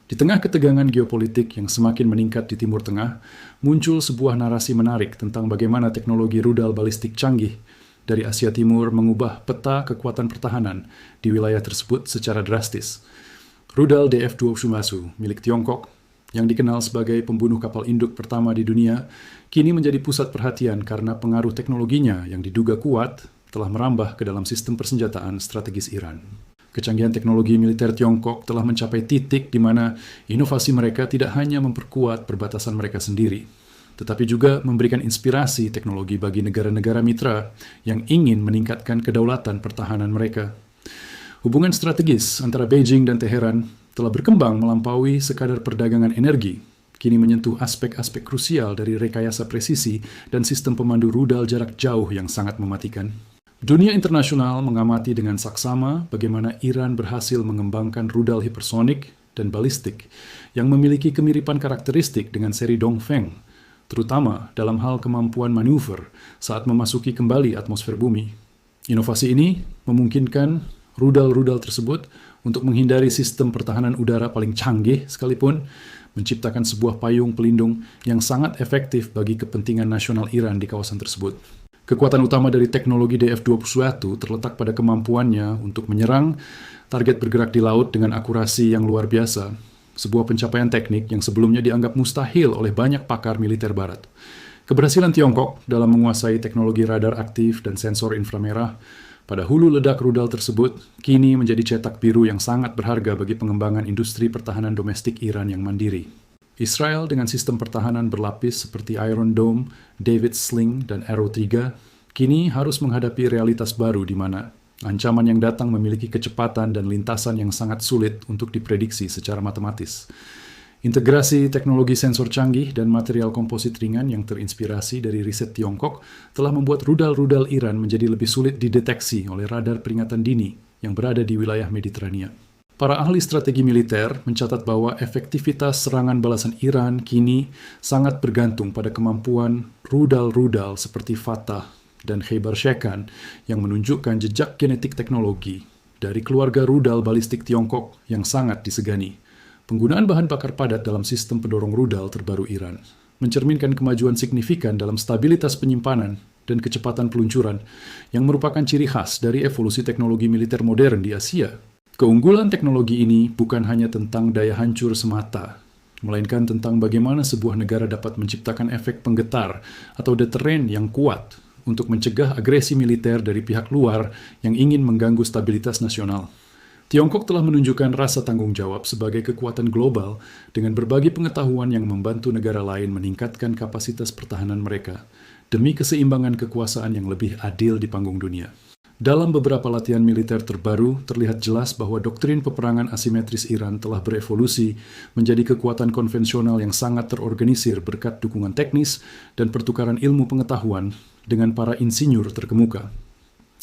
Di tengah ketegangan geopolitik yang semakin meningkat di Timur Tengah, muncul sebuah narasi menarik tentang bagaimana teknologi rudal balistik canggih dari Asia Timur mengubah peta kekuatan pertahanan di wilayah tersebut secara drastis. Rudal DF-21 milik Tiongkok, yang dikenal sebagai pembunuh kapal induk pertama di dunia, kini menjadi pusat perhatian karena pengaruh teknologinya yang diduga kuat telah merambah ke dalam sistem persenjataan strategis Iran. Kecanggihan teknologi militer Tiongkok telah mencapai titik di mana inovasi mereka tidak hanya memperkuat perbatasan mereka sendiri, tetapi juga memberikan inspirasi teknologi bagi negara-negara mitra yang ingin meningkatkan kedaulatan pertahanan mereka. Hubungan strategis antara Beijing dan Teheran telah berkembang melampaui sekadar perdagangan energi, kini menyentuh aspek-aspek krusial dari rekayasa presisi dan sistem pemandu rudal jarak jauh yang sangat mematikan. Dunia internasional mengamati dengan saksama bagaimana Iran berhasil mengembangkan rudal hipersonik dan balistik yang memiliki kemiripan karakteristik dengan seri Dongfeng, terutama dalam hal kemampuan manuver saat memasuki kembali atmosfer bumi. Inovasi ini memungkinkan rudal-rudal tersebut untuk menghindari sistem pertahanan udara paling canggih sekalipun, menciptakan sebuah payung pelindung yang sangat efektif bagi kepentingan nasional Iran di kawasan tersebut. Kekuatan utama dari teknologi DF-21 terletak pada kemampuannya untuk menyerang target bergerak di laut dengan akurasi yang luar biasa, sebuah pencapaian teknik yang sebelumnya dianggap mustahil oleh banyak pakar militer barat. Keberhasilan Tiongkok dalam menguasai teknologi radar aktif dan sensor inframerah pada hulu ledak rudal tersebut kini menjadi cetak biru yang sangat berharga bagi pengembangan industri pertahanan domestik Iran yang mandiri. Israel dengan sistem pertahanan berlapis seperti Iron Dome, David Sling, dan Arrow 3 kini harus menghadapi realitas baru di mana ancaman yang datang memiliki kecepatan dan lintasan yang sangat sulit untuk diprediksi secara matematis. Integrasi teknologi sensor canggih dan material komposit ringan yang terinspirasi dari riset Tiongkok telah membuat rudal-rudal Iran menjadi lebih sulit dideteksi oleh radar peringatan dini yang berada di wilayah Mediterania. Para ahli strategi militer mencatat bahwa efektivitas serangan balasan Iran kini sangat bergantung pada kemampuan rudal-rudal seperti Fatah dan Khaybar Shekan yang menunjukkan jejak genetik teknologi dari keluarga rudal balistik Tiongkok yang sangat disegani. Penggunaan bahan bakar padat dalam sistem pendorong rudal terbaru Iran mencerminkan kemajuan signifikan dalam stabilitas penyimpanan dan kecepatan peluncuran yang merupakan ciri khas dari evolusi teknologi militer modern di Asia. Keunggulan teknologi ini bukan hanya tentang daya hancur semata, melainkan tentang bagaimana sebuah negara dapat menciptakan efek penggetar atau deteren yang kuat untuk mencegah agresi militer dari pihak luar yang ingin mengganggu stabilitas nasional. Tiongkok telah menunjukkan rasa tanggung jawab sebagai kekuatan global dengan berbagi pengetahuan yang membantu negara lain meningkatkan kapasitas pertahanan mereka demi keseimbangan kekuasaan yang lebih adil di panggung dunia. Dalam beberapa latihan militer terbaru, terlihat jelas bahwa doktrin peperangan asimetris Iran telah berevolusi menjadi kekuatan konvensional yang sangat terorganisir berkat dukungan teknis dan pertukaran ilmu pengetahuan dengan para insinyur terkemuka.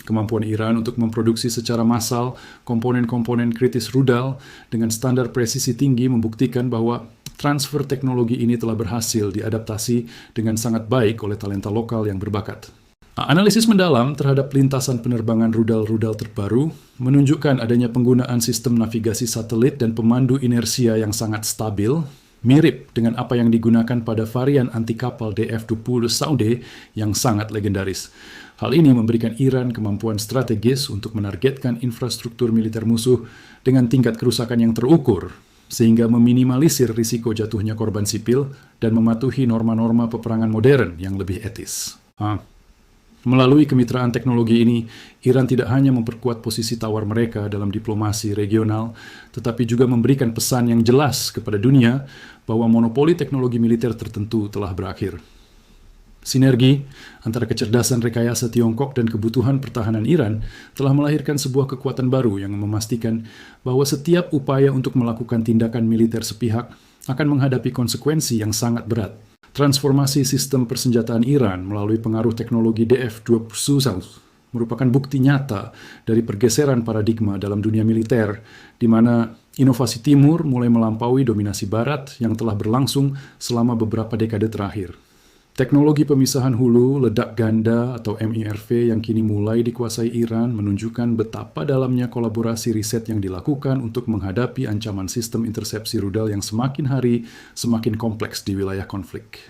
Kemampuan Iran untuk memproduksi secara massal komponen-komponen kritis rudal dengan standar presisi tinggi membuktikan bahwa transfer teknologi ini telah berhasil diadaptasi dengan sangat baik oleh talenta lokal yang berbakat. Analisis mendalam terhadap lintasan penerbangan rudal-rudal terbaru menunjukkan adanya penggunaan sistem navigasi satelit dan pemandu inersia yang sangat stabil, mirip dengan apa yang digunakan pada varian anti kapal DF-20 Saudi yang sangat legendaris. Hal ini memberikan Iran kemampuan strategis untuk menargetkan infrastruktur militer musuh dengan tingkat kerusakan yang terukur, sehingga meminimalisir risiko jatuhnya korban sipil dan mematuhi norma-norma peperangan modern yang lebih etis. Melalui kemitraan teknologi ini, Iran tidak hanya memperkuat posisi tawar mereka dalam diplomasi regional, tetapi juga memberikan pesan yang jelas kepada dunia bahwa monopoli teknologi militer tertentu telah berakhir. Sinergi antara kecerdasan rekayasa Tiongkok dan kebutuhan pertahanan Iran telah melahirkan sebuah kekuatan baru yang memastikan bahwa setiap upaya untuk melakukan tindakan militer sepihak akan menghadapi konsekuensi yang sangat berat. Transformasi sistem persenjataan Iran melalui pengaruh teknologi DF-21 merupakan bukti nyata dari pergeseran paradigma dalam dunia militer, di mana inovasi Timur mulai melampaui dominasi Barat yang telah berlangsung selama beberapa dekade terakhir. Teknologi pemisahan hulu, ledak ganda atau MIRV yang kini mulai dikuasai Iran menunjukkan betapa dalamnya kolaborasi riset yang dilakukan untuk menghadapi ancaman sistem intersepsi rudal yang semakin hari semakin kompleks di wilayah konflik.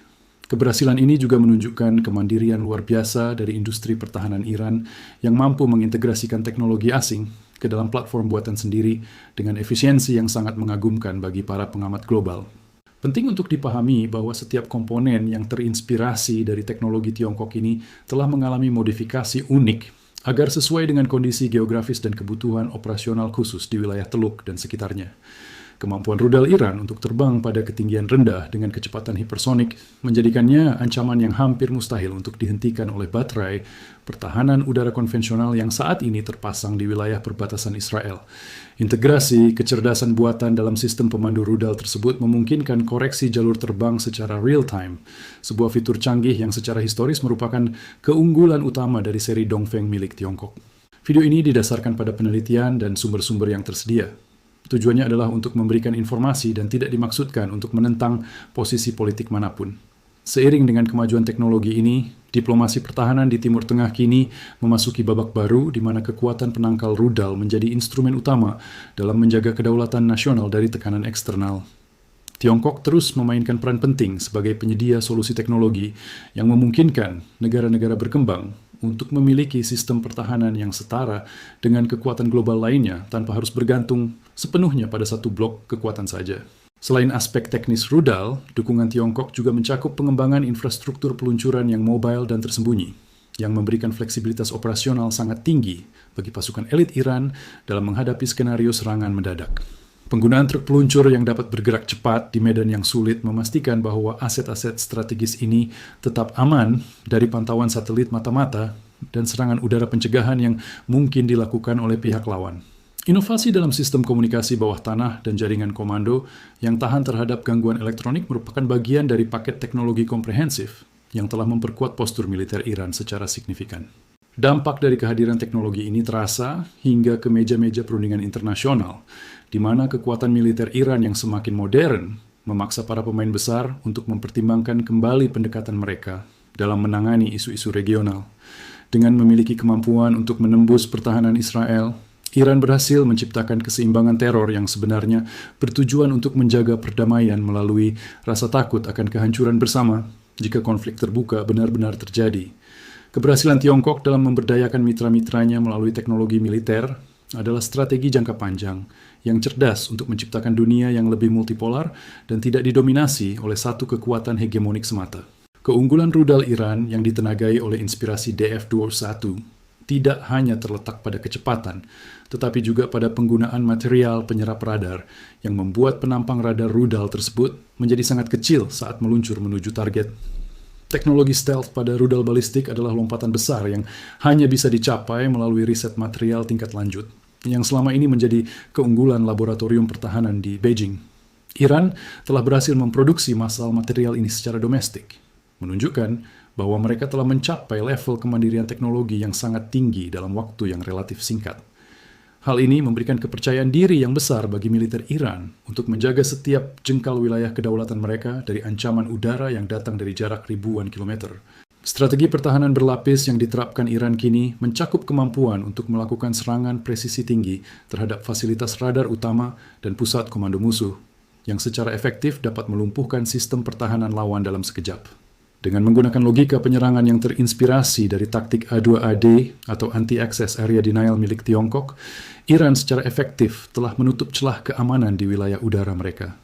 Keberhasilan ini juga menunjukkan kemandirian luar biasa dari industri pertahanan Iran yang mampu mengintegrasikan teknologi asing ke dalam platform buatan sendiri dengan efisiensi yang sangat mengagumkan bagi para pengamat global. Penting untuk dipahami bahwa setiap komponen yang terinspirasi dari teknologi Tiongkok ini telah mengalami modifikasi unik agar sesuai dengan kondisi geografis dan kebutuhan operasional khusus di wilayah Teluk dan sekitarnya. Kemampuan rudal Iran untuk terbang pada ketinggian rendah dengan kecepatan hipersonik menjadikannya ancaman yang hampir mustahil untuk dihentikan oleh baterai pertahanan udara konvensional yang saat ini terpasang di wilayah perbatasan Israel. Integrasi kecerdasan buatan dalam sistem pemandu rudal tersebut memungkinkan koreksi jalur terbang secara real-time, sebuah fitur canggih yang secara historis merupakan keunggulan utama dari seri Dongfeng milik Tiongkok. Video ini didasarkan pada penelitian dan sumber-sumber yang tersedia. Tujuannya adalah untuk memberikan informasi dan tidak dimaksudkan untuk menentang posisi politik manapun. Seiring dengan kemajuan teknologi ini, diplomasi pertahanan di Timur Tengah kini memasuki babak baru di mana kekuatan penangkal rudal menjadi instrumen utama dalam menjaga kedaulatan nasional dari tekanan eksternal. Tiongkok terus memainkan peran penting sebagai penyedia solusi teknologi yang memungkinkan negara-negara berkembang untuk memiliki sistem pertahanan yang setara dengan kekuatan global lainnya tanpa harus bergantung sepenuhnya pada satu blok kekuatan saja. Selain aspek teknis rudal, dukungan Tiongkok juga mencakup pengembangan infrastruktur peluncuran yang mobile dan tersembunyi, yang memberikan fleksibilitas operasional sangat tinggi bagi pasukan elit Iran dalam menghadapi skenario serangan mendadak. Penggunaan truk peluncur yang dapat bergerak cepat di medan yang sulit memastikan bahwa aset-aset strategis ini tetap aman dari pantauan satelit mata-mata dan serangan udara pencegahan yang mungkin dilakukan oleh pihak lawan. Inovasi dalam sistem komunikasi bawah tanah dan jaringan komando yang tahan terhadap gangguan elektronik merupakan bagian dari paket teknologi komprehensif yang telah memperkuat postur militer Iran secara signifikan. Dampak dari kehadiran teknologi ini terasa hingga ke meja-meja perundingan internasional, di mana kekuatan militer Iran yang semakin modern memaksa para pemain besar untuk mempertimbangkan kembali pendekatan mereka dalam menangani isu-isu regional. Dengan memiliki kemampuan untuk menembus pertahanan Israel, Iran berhasil menciptakan keseimbangan teror yang sebenarnya bertujuan untuk menjaga perdamaian melalui rasa takut akan kehancuran bersama jika konflik terbuka benar-benar terjadi. Keberhasilan Tiongkok dalam memberdayakan mitra-mitranya melalui teknologi militer adalah strategi jangka panjang yang cerdas untuk menciptakan dunia yang lebih multipolar dan tidak didominasi oleh satu kekuatan hegemonik semata. Keunggulan rudal Iran yang ditenagai oleh inspirasi DF-21 tidak hanya terletak pada kecepatan, tetapi juga pada penggunaan material penyerap radar yang membuat penampang radar rudal tersebut menjadi sangat kecil saat meluncur menuju target. Teknologi stealth pada rudal balistik adalah lompatan besar yang hanya bisa dicapai melalui riset material tingkat lanjut, yang selama ini menjadi keunggulan laboratorium pertahanan di Beijing. Iran telah berhasil memproduksi massal material ini secara domestik, menunjukkan bahwa mereka telah mencapai level kemandirian teknologi yang sangat tinggi dalam waktu yang relatif singkat. Hal ini memberikan kepercayaan diri yang besar bagi militer Iran untuk menjaga setiap jengkal wilayah kedaulatan mereka dari ancaman udara yang datang dari jarak ribuan kilometer. Strategi pertahanan berlapis yang diterapkan Iran kini mencakup kemampuan untuk melakukan serangan presisi tinggi terhadap fasilitas radar utama dan pusat komando musuh, yang secara efektif dapat melumpuhkan sistem pertahanan lawan dalam sekejap. Dengan menggunakan logika penyerangan yang terinspirasi dari taktik A2AD atau Anti-Access Area Denial milik Tiongkok, Iran secara efektif telah menutup celah keamanan di wilayah udara mereka.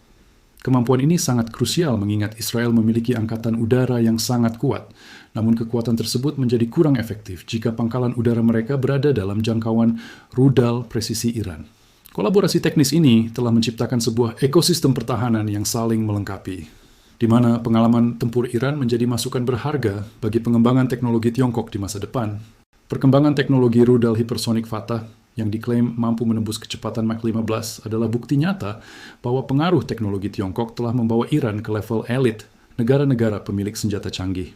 Kemampuan ini sangat krusial mengingat Israel memiliki angkatan udara yang sangat kuat, namun kekuatan tersebut menjadi kurang efektif jika pangkalan udara mereka berada dalam jangkauan rudal presisi Iran. Kolaborasi teknis ini telah menciptakan sebuah ekosistem pertahanan yang saling melengkapi, di mana pengalaman tempur Iran menjadi masukan berharga bagi pengembangan teknologi Tiongkok di masa depan. Perkembangan teknologi rudal hipersonik Fatah yang diklaim mampu menembus kecepatan Mach 15 adalah bukti nyata bahwa pengaruh teknologi Tiongkok telah membawa Iran ke level elit negara-negara pemilik senjata canggih.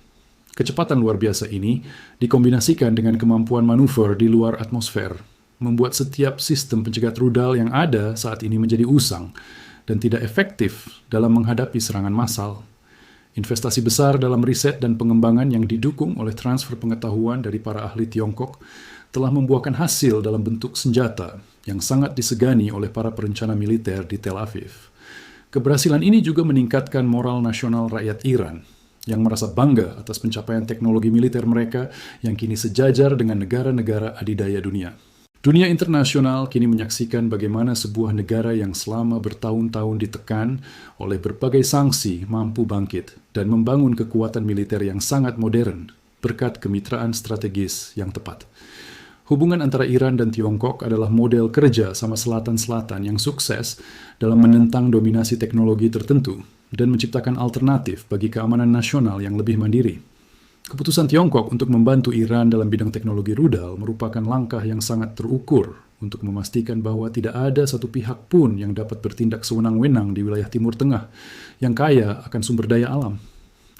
Kecepatan luar biasa ini dikombinasikan dengan kemampuan manuver di luar atmosfer, membuat setiap sistem pencegat rudal yang ada saat ini menjadi usang dan tidak efektif dalam menghadapi serangan massal. Investasi besar dalam riset dan pengembangan yang didukung oleh transfer pengetahuan dari para ahli Tiongkok telah membuahkan hasil dalam bentuk senjata yang sangat disegani oleh para perencana militer di Tel Aviv. Keberhasilan ini juga meningkatkan moral nasional rakyat Iran yang merasa bangga atas pencapaian teknologi militer mereka yang kini sejajar dengan negara-negara adidaya dunia. Dunia internasional kini menyaksikan bagaimana sebuah negara yang selama bertahun-tahun ditekan oleh berbagai sanksi mampu bangkit dan membangun kekuatan militer yang sangat modern berkat kemitraan strategis yang tepat. Hubungan antara Iran dan Tiongkok adalah model kerja sama selatan-selatan yang sukses dalam menentang dominasi teknologi tertentu dan menciptakan alternatif bagi keamanan nasional yang lebih mandiri. Keputusan Tiongkok untuk membantu Iran dalam bidang teknologi rudal merupakan langkah yang sangat terukur untuk memastikan bahwa tidak ada satu pihak pun yang dapat bertindak sewenang-wenang di wilayah Timur Tengah yang kaya akan sumber daya alam.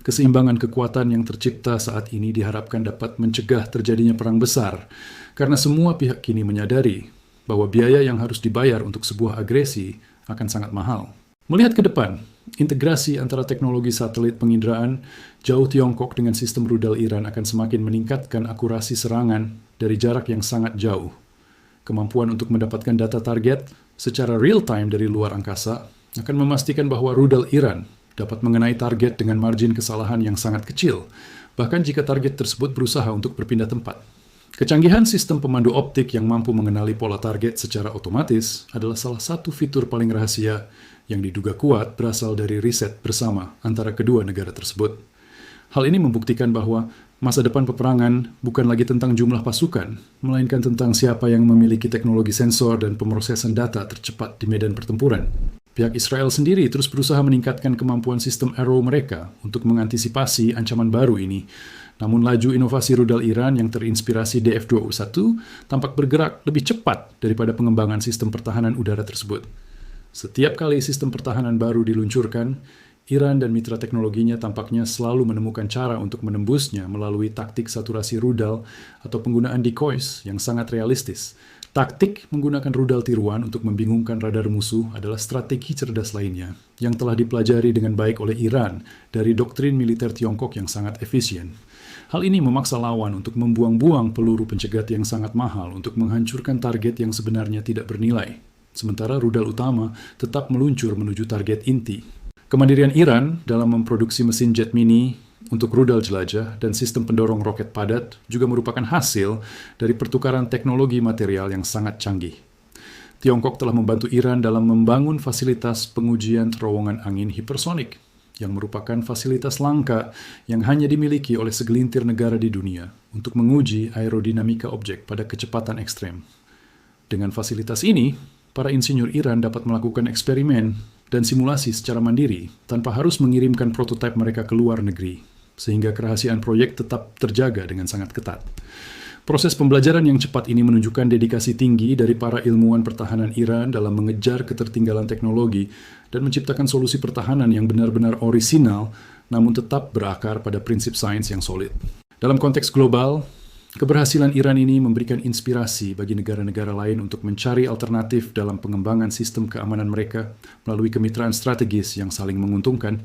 Keseimbangan kekuatan yang tercipta saat ini diharapkan dapat mencegah terjadinya perang besar, karena semua pihak kini menyadari bahwa biaya yang harus dibayar untuk sebuah agresi akan sangat mahal. Melihat ke depan, integrasi antara teknologi satelit penginderaan jauh Tiongkok dengan sistem rudal Iran akan semakin meningkatkan akurasi serangan dari jarak yang sangat jauh. Kemampuan untuk mendapatkan data target secara real-time dari luar angkasa akan memastikan bahwa rudal Iran dapat mengenai target dengan margin kesalahan yang sangat kecil, bahkan jika target tersebut berusaha untuk berpindah tempat. Kecanggihan sistem pemandu optik yang mampu mengenali pola target secara otomatis adalah salah satu fitur paling rahasia yang diduga kuat berasal dari riset bersama antara kedua negara tersebut. Hal ini membuktikan bahwa masa depan peperangan bukan lagi tentang jumlah pasukan, melainkan tentang siapa yang memiliki teknologi sensor dan pemrosesan data tercepat di medan pertempuran. Pihak Israel sendiri terus berusaha meningkatkan kemampuan sistem Arrow mereka untuk mengantisipasi ancaman baru ini. Namun laju inovasi rudal Iran yang terinspirasi DF-21 tampak bergerak lebih cepat daripada pengembangan sistem pertahanan udara tersebut. Setiap kali sistem pertahanan baru diluncurkan, Iran dan mitra teknologinya tampaknya selalu menemukan cara untuk menembusnya melalui taktik saturasi rudal atau penggunaan decoys yang sangat realistis. Taktik menggunakan rudal tiruan untuk membingungkan radar musuh adalah strategi cerdas lainnya yang telah dipelajari dengan baik oleh Iran dari doktrin militer Tiongkok yang sangat efisien. Hal ini memaksa lawan untuk membuang-buang peluru pencegat yang sangat mahal untuk menghancurkan target yang sebenarnya tidak bernilai, sementara rudal utama tetap meluncur menuju target inti. Kemandirian Iran dalam memproduksi mesin jet mini untuk rudal jelajah dan sistem pendorong roket padat juga merupakan hasil dari pertukaran teknologi material yang sangat canggih. Tiongkok telah membantu Iran dalam membangun fasilitas pengujian terowongan angin hipersonik, yang merupakan fasilitas langka yang hanya dimiliki oleh segelintir negara di dunia untuk menguji aerodinamika objek pada kecepatan ekstrem. Dengan fasilitas ini, para insinyur Iran dapat melakukan eksperimen dan simulasi secara mandiri tanpa harus mengirimkan prototipe mereka ke luar negeri, sehingga kerahasiaan proyek tetap terjaga dengan sangat ketat. Proses pembelajaran yang cepat ini menunjukkan dedikasi tinggi dari para ilmuwan pertahanan Iran dalam mengejar ketertinggalan teknologi dan menciptakan solusi pertahanan yang benar-benar orisinal, namun tetap berakar pada prinsip sains yang solid. Dalam konteks global, keberhasilan Iran ini memberikan inspirasi bagi negara-negara lain untuk mencari alternatif dalam pengembangan sistem keamanan mereka melalui kemitraan strategis yang saling menguntungkan.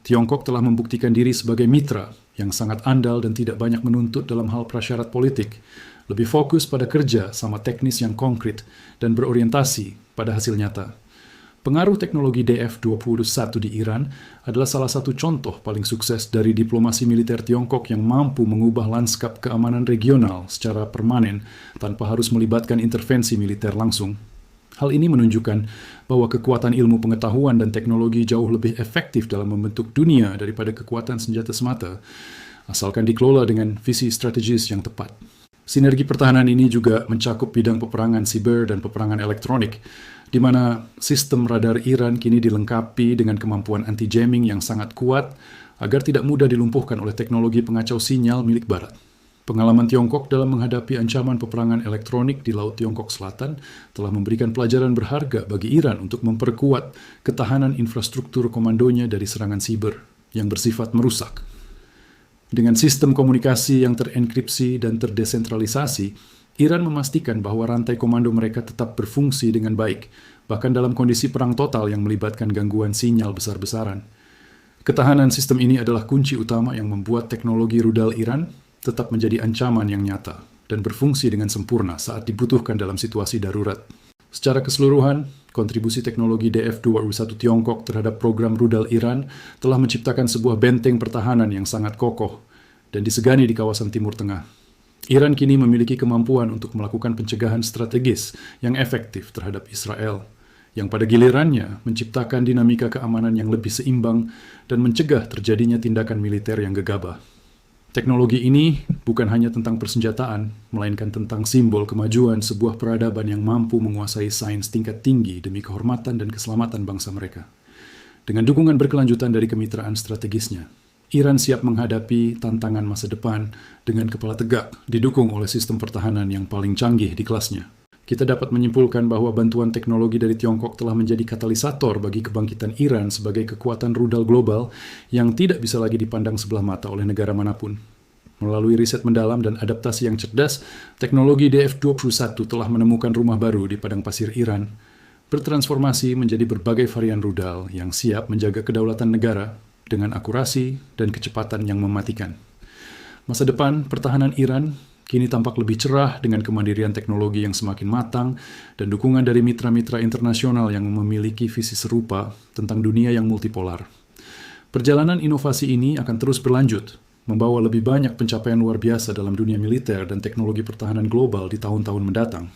Tiongkok telah membuktikan diri sebagai mitra yang sangat andal dan tidak banyak menuntut dalam hal prasyarat politik, lebih fokus pada kerja sama teknis yang konkret dan berorientasi pada hasil nyata. Pengaruh teknologi DF-21 di Iran adalah salah satu contoh paling sukses dari diplomasi militer Tiongkok yang mampu mengubah lanskap keamanan regional secara permanen tanpa harus melibatkan intervensi militer langsung. Hal ini menunjukkan bahwa kekuatan ilmu pengetahuan dan teknologi jauh lebih efektif dalam membentuk dunia daripada kekuatan senjata semata, asalkan dikelola dengan visi strategis yang tepat. Sinergi pertahanan ini juga mencakup bidang peperangan siber dan peperangan elektronik, di mana sistem radar Iran kini dilengkapi dengan kemampuan anti-jamming yang sangat kuat agar tidak mudah dilumpuhkan oleh teknologi pengacau sinyal milik Barat. Pengalaman Tiongkok dalam menghadapi ancaman peperangan elektronik di Laut Tiongkok Selatan telah memberikan pelajaran berharga bagi Iran untuk memperkuat ketahanan infrastruktur komandonya dari serangan siber yang bersifat merusak. Dengan sistem komunikasi yang terenkripsi dan terdesentralisasi, Iran memastikan bahwa rantai komando mereka tetap berfungsi dengan baik, bahkan dalam kondisi perang total yang melibatkan gangguan sinyal besar-besaran. Ketahanan sistem ini adalah kunci utama yang membuat teknologi rudal Iran tetap menjadi ancaman yang nyata dan berfungsi dengan sempurna saat dibutuhkan dalam situasi darurat. Secara keseluruhan, kontribusi teknologi DF-21 Tiongkok terhadap program rudal Iran telah menciptakan sebuah benteng pertahanan yang sangat kokoh dan disegani di kawasan Timur Tengah. Iran kini memiliki kemampuan untuk melakukan pencegahan strategis yang efektif terhadap Israel, yang pada gilirannya menciptakan dinamika keamanan yang lebih seimbang dan mencegah terjadinya tindakan militer yang gegabah. Teknologi ini bukan hanya tentang persenjataan, melainkan tentang simbol kemajuan sebuah peradaban yang mampu menguasai sains tingkat tinggi demi kehormatan dan keselamatan bangsa mereka. Dengan dukungan berkelanjutan dari kemitraan strategisnya, Iran siap menghadapi tantangan masa depan dengan kepala tegak, didukung oleh sistem pertahanan yang paling canggih di kelasnya. Kita dapat menyimpulkan bahwa bantuan teknologi dari Tiongkok telah menjadi katalisator bagi kebangkitan Iran sebagai kekuatan rudal global yang tidak bisa lagi dipandang sebelah mata oleh negara manapun. Melalui riset mendalam dan adaptasi yang cerdas, teknologi DF-21 telah menemukan rumah baru di padang pasir Iran, bertransformasi menjadi berbagai varian rudal yang siap menjaga kedaulatan negara dengan akurasi dan kecepatan yang mematikan. Masa depan pertahanan Iran kini tampak lebih cerah dengan kemandirian teknologi yang semakin matang dan dukungan dari mitra-mitra internasional yang memiliki visi serupa tentang dunia yang multipolar. Perjalanan inovasi ini akan terus berlanjut, membawa lebih banyak pencapaian luar biasa dalam dunia militer dan teknologi pertahanan global di tahun-tahun mendatang.